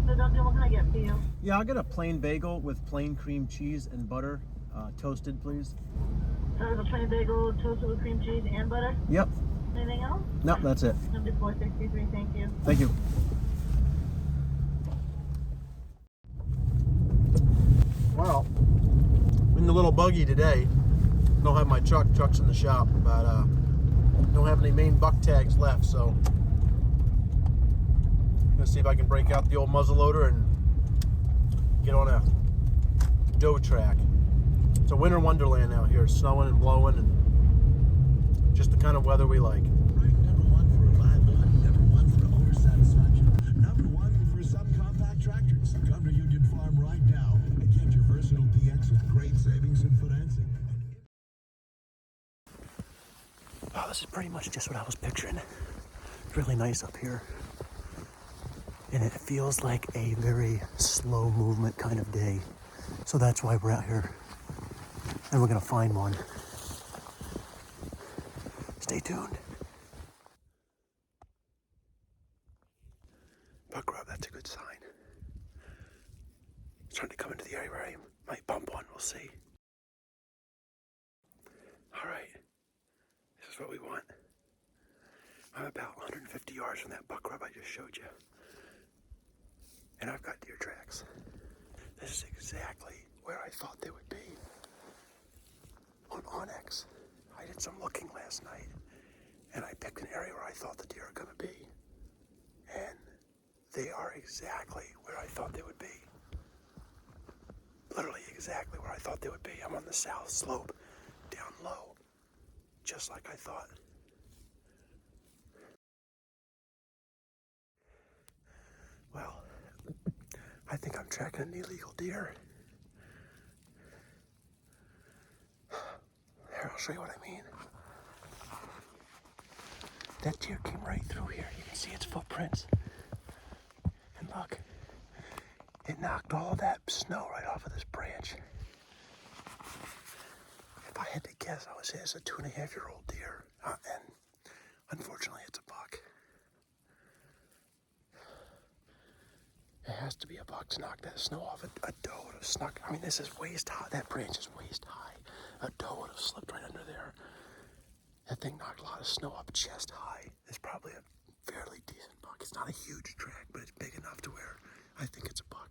So Duncan, what can I get for you? Yeah, I'll get a plain bagel with plain cream cheese and butter, toasted, please. So there's a plain bagel, toasted with cream cheese and butter. Yep. Anything else? No, that's it. Number 463, thank you. Thank you. Well, in the little buggy today. Don't have my truck. Truck's in the shop, but don't have any main buck tags left, so I'm gonna see if I can break out the old muzzle loader and get on a doe track. It's a winter wonderland out here. It's snowing and blowing, and just the kind of weather we like. Rank number one for reliability, number one for owner satisfaction, number one for subcompact tractors. Come to Union Farm right now and get your versatile DX with great savings and financing. Wow, this is pretty much just what I was picturing. It's really nice up here. And it feels like a very slow movement kind of day. So that's why we're out here. And we're gonna find one. Stay tuned. Buck rub, that's a good sign. It's trying to come into the area where I might bump one, we'll see. All right, this is what we want. I'm about 150 yards from that buck rub I just showed you. And I've got deer tracks. This is exactly where I thought they would be. On Onyx, I did some looking last night, and I picked an area where I thought the deer are gonna be. And they are exactly where I thought they would be. Literally exactly where I thought they would be. I'm on the south slope, down low, just like I thought. Well, I think I'm tracking an illegal deer. Here, I'll show you what I mean. That deer came right through here. You can see its footprints. And look, it knocked all that snow right off of this branch. If I had to guess, I would say it's a 2.5-year-old deer. And unfortunately, it's a buck. It has to be a buck to knock that snow off. A doe would have snuck. I mean, this is waist high. That branch is waist high. A doe would have slipped right under there. That thing knocked a lot of snow up chest high. It's probably a fairly decent buck. It's not a huge track, but it's big enough to where I think it's a buck.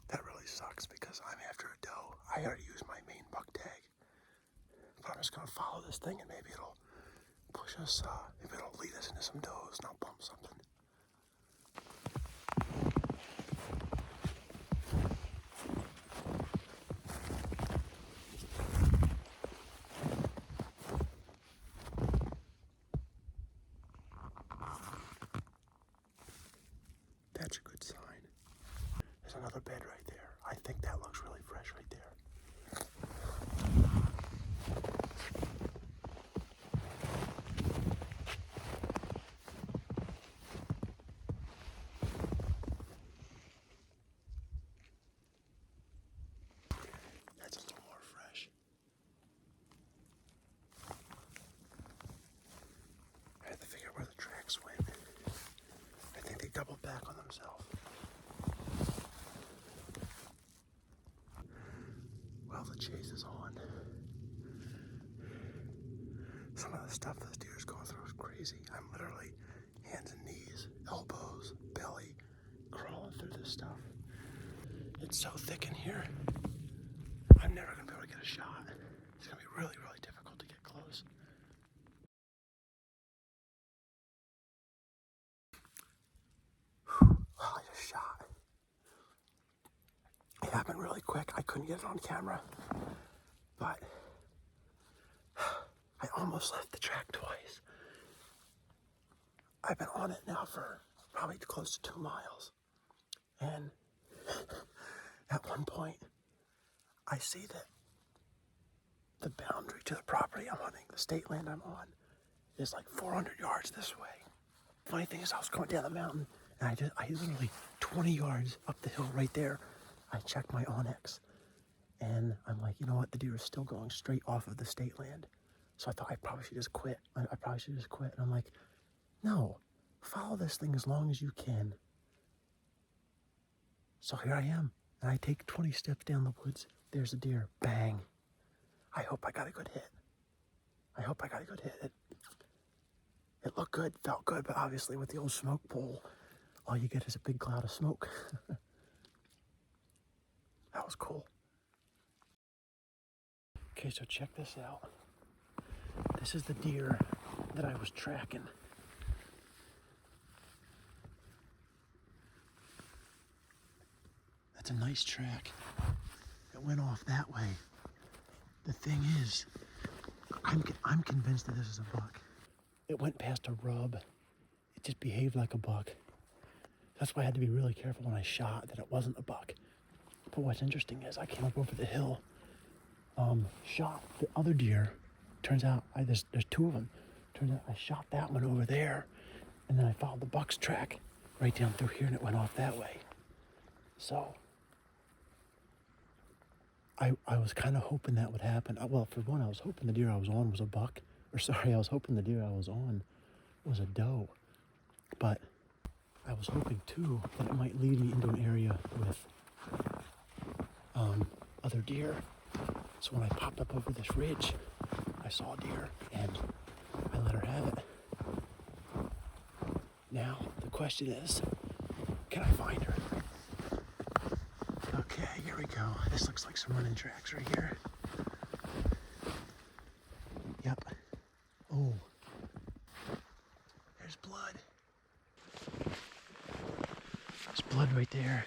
That really sucks because I'm after a doe. I already used my main buck tag. But I'm just gonna follow this thing and maybe it'll push us, maybe it'll lead us into some does and I'll bump something. That's a good sign. There's another bed right there. I think that looks really fresh right there. That's a little more fresh. I had to figure out where the tracks went. I think they doubled back on themselves. Well, the chase is on. Some of the stuff this deer's going through is crazy. I'm literally hands and knees, elbows, belly, crawling through this stuff. It's so thick in here. I'm never gonna be able to get a shot. It's gonna be really, really difficult to get close. Well, I just shot. It happened really quick. I couldn't get it on camera, but I almost left the track twice. I've been on it now for probably close to 2 miles. And at one point, I see that the boundary to the property I'm hunting, the state land I'm on, is like 400 yards this way. Funny thing is, I was going down the mountain, and I literally 20 yards up the hill right there, I checked my Onyx, and I'm like, you know what? The deer is still going straight off of the state land. So I thought I probably should just quit. I probably should just quit. And I'm like, no, follow this thing as long as you can. So here I am, and I take 20 steps down the woods. There's a deer. Bang. I hope I got a good hit. I hope I got a good hit. It looked good, felt good, but obviously with the old smoke pole, all you get is a big cloud of smoke. That was cool. Okay, so check this out. This is the deer that I was tracking. That's a nice track. It went off that way. The thing is, I'm convinced that this is a buck. It went past a rub. It just behaved like a buck. That's why I had to be really careful when I shot that it wasn't a buck. But what's interesting is I came up over the hill, shot the other deer. Turns out there's two of them. Turns out I shot that one over there, and then I followed the buck's track right down through here, and it went off that way. So I was kind of hoping that would happen. Well, for one, I was hoping the deer I was on was a buck. I was hoping the deer I was on was a doe. But I was hoping, too, that it might lead me into an area with other deer. So when I popped up over this ridge, I saw a deer, and I let her have it. Now, the question is, can I find her? Okay, here we go. This looks like some running tracks right here. Yep. Oh. There's blood. There's blood right there.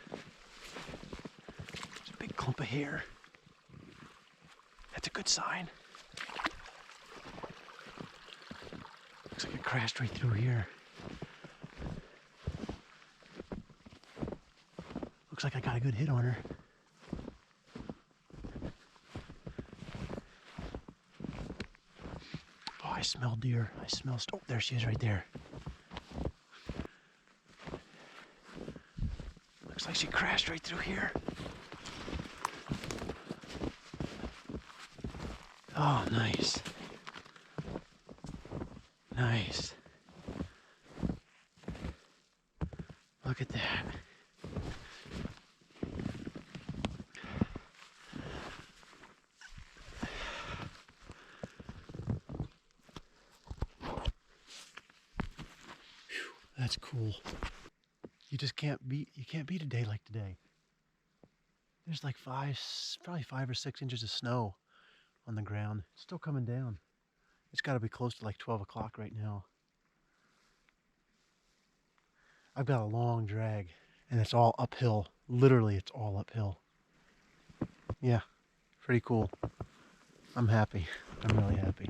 There's a big clump of hair. That's a good sign. Looks like it crashed right through here. Looks like I got a good hit on her. Oh, I smell deer. Oh, there she is right there. Looks like she crashed right through here. Oh, nice. Nice. Look at that. That's cool. You can't beat a day like today. There's like probably 5 or 6 inches of snow on the ground. It's still coming down. It's got to be close to like 12 o'clock right now. I've got a long drag, and it's all uphill. Literally, it's all uphill. Yeah, pretty cool. I'm happy. I'm really happy.